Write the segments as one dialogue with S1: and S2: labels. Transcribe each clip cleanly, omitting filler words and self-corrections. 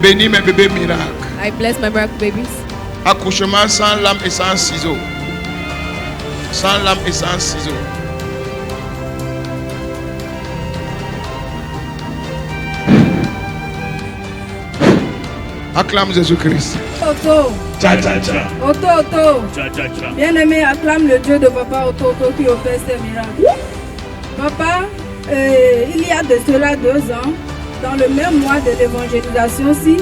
S1: bénis mes bébés miracles.
S2: I bless my miracle babies.
S1: Accouchement sans lame et sans ciseaux. Sans lame et sans ciseaux. Acclame Jésus-Christ.
S3: Otto.
S1: Tcha tcha tcha.
S3: Otto. Bien-aimé, acclame le Dieu de Papa Otto qui opère ses miracles. Papa, il y a de cela 2 ans, dans le même mois de l'évangélisation-ci,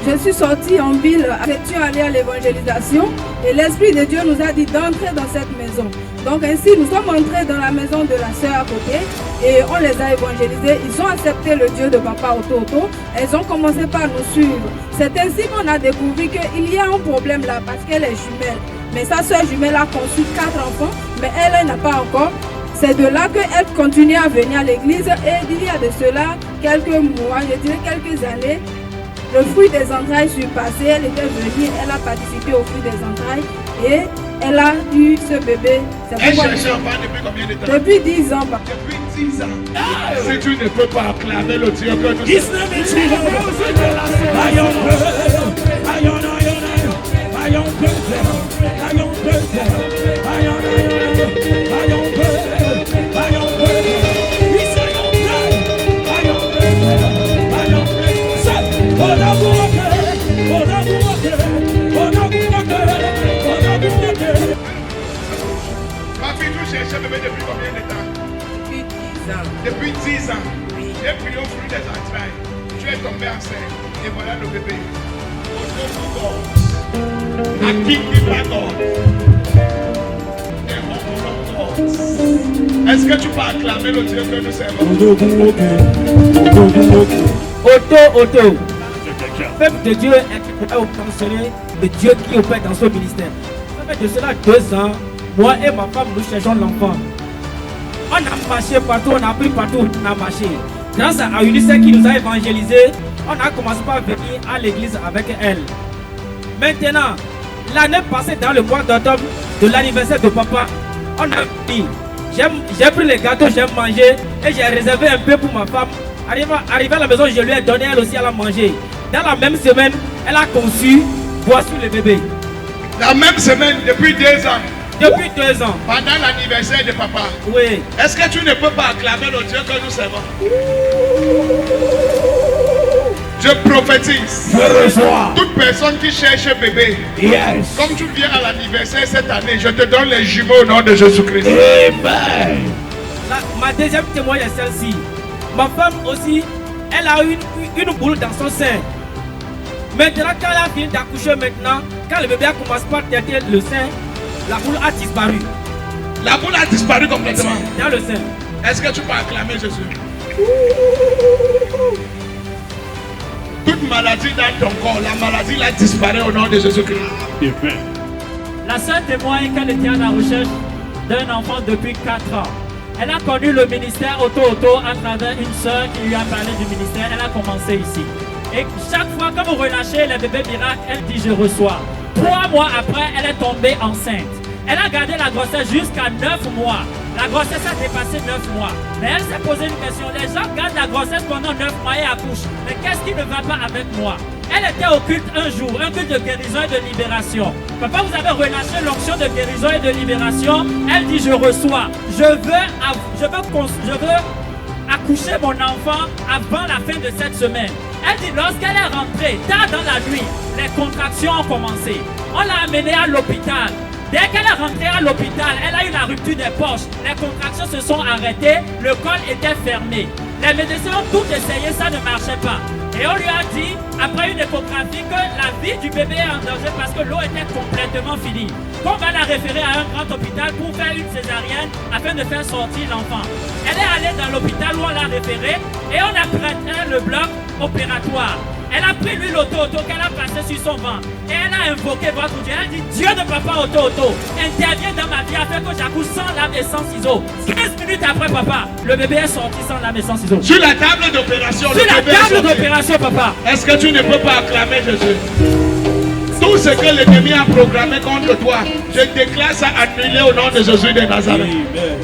S3: je suis sortie en ville, tu es allé à l'évangélisation et l'Esprit de Dieu nous a dit d'entrer dans cette maison. Donc ainsi, nous sommes entrés dans la maison de la sœur à côté et on les a évangélisés. Ils ont accepté le Dieu de Papa Otto. Elles ont commencé par nous suivre. C'est ainsi qu'on a découvert qu'il y a un problème là parce qu'elle est jumelle. Mais sa sœur jumelle a conçu 4 enfants, mais elle n'a pas encore. C'est de là qu'elle continue à venir à l'église et il y a de cela quelques mois, je dirais quelques années, le fruit des entrailles surpassé, elle était venue, elle a participé au fruit des entrailles et elle a eu ce bébé.
S1: Elle cherchait enfant depuis combien de temps?
S3: Depuis 10 ans.
S1: Depuis 10 ans. Si tu ne peux pas acclamer le Dieu que nous bébé depuis combien de temps?
S4: Depuis 10 ans.
S1: Depuis 10 ans.
S4: Oui.
S1: J'ai pris au fruit des entrailles. Tu es tombé enceinte. Et voilà le bébé. Est-ce que tu peux acclamer le Dieu que nous servons?
S5: Otto. Le peuple de Dieu est mentionné le Dieu qui opère dans son ministère. Ça fait de cela 2 ans. Moi et ma femme, nous cherchons l'enfant. On a marché partout, on a pris partout, on a marché. Grâce à Eunice qui nous a évangélisés, on a commencé par venir à l'église avec elle. Maintenant, l'année passée, dans le mois d'octobre, de l'anniversaire de papa, on a dit, j'ai pris les gâteaux, j'ai mangé et j'ai réservé un peu pour ma femme. Arrivé à la maison, je lui ai donné, elle aussi, elle a mangé. Dans la même semaine, elle a conçu, voici le bébé.
S1: La même semaine, depuis 2 ans.
S5: Depuis 2 ans.
S1: Pendant l'anniversaire de papa.
S5: Oui.
S1: Est-ce que tu ne peux pas acclamer le Dieu que nous servons? Je prophétise.
S6: Je reçois.
S1: Toute personne qui cherche un bébé.
S6: Yes.
S1: Comme tu viens à l'anniversaire cette année, je te donne les jumeaux au nom de Jésus-Christ.
S6: Amen.
S5: Ma deuxième témoin est celle-ci. Ma femme aussi, elle a une boule dans son sein. Maintenant, quand elle a fini d'accoucher maintenant, quand le bébé a commencé par têter le sein, la boule a disparu.
S1: La boule a disparu complètement.
S5: Dans le sein.
S1: Est-ce que tu peux acclamer Jésus? Toute maladie dans ton corps, la maladie là disparaît au nom de Jésus-Christ.
S6: Amen.
S7: La sœur témoigne qu'elle était à la recherche d'un enfant depuis 4 ans. Elle a connu le ministère Otto à travers une sœur qui lui a parlé du ministère. Elle a commencé ici. Et chaque fois que vous relâchez les bébés miracles, elle dit je reçois. 3 mois après, elle est tombée enceinte. Elle a gardé la grossesse jusqu'à 9 mois. La grossesse a dépassé 9 mois. Mais elle s'est posé une question. Les gens gardent la grossesse pendant 9 mois et accouchent. Mais qu'est-ce qui ne va pas avec moi? Elle était au culte un jour, un culte de guérison et de libération. Papa, vous avez relâché l'onction de guérison et de libération. Elle dit, je reçois. Je veux accoucher mon enfant avant la fin de cette semaine. Elle dit, lorsqu'elle est rentrée, tard dans la nuit, les contractions ont commencé. On l'a amenée à l'hôpital. Dès qu'elle est rentrée à l'hôpital, elle a eu la rupture des poches. Les contractions se sont arrêtées, le col était fermé. Les médecins ont tout essayé, ça ne marchait pas. Et on lui a dit, après une échographie, que la vie du bébé est en danger parce que l'eau était complètement finie. Qu'on va la référer à un grand hôpital pour faire une césarienne afin de faire sortir l'enfant. Elle est allée dans l'hôpital où on l'a référée et on a prêté le bloc opératoire. Elle a pris l'huile Otto qu'elle a passée sur son ventre. Et elle a invoqué votre Dieu. Elle a dit, Dieu de papa Otto, intervient dans ma vie afin que j'accouche sans lame et sans ciseaux. 15 minutes après papa, le bébé est sorti sans lame et sans ciseaux.
S1: Sur la table d'opération.
S7: Sur la table d'opération, papa.
S1: Est-ce que tu ne peux pas acclamer Jésus? Tout ce que l'ennemi a programmé contre toi, je déclare ça annulé au nom de Jésus de Nazareth.
S6: Amen.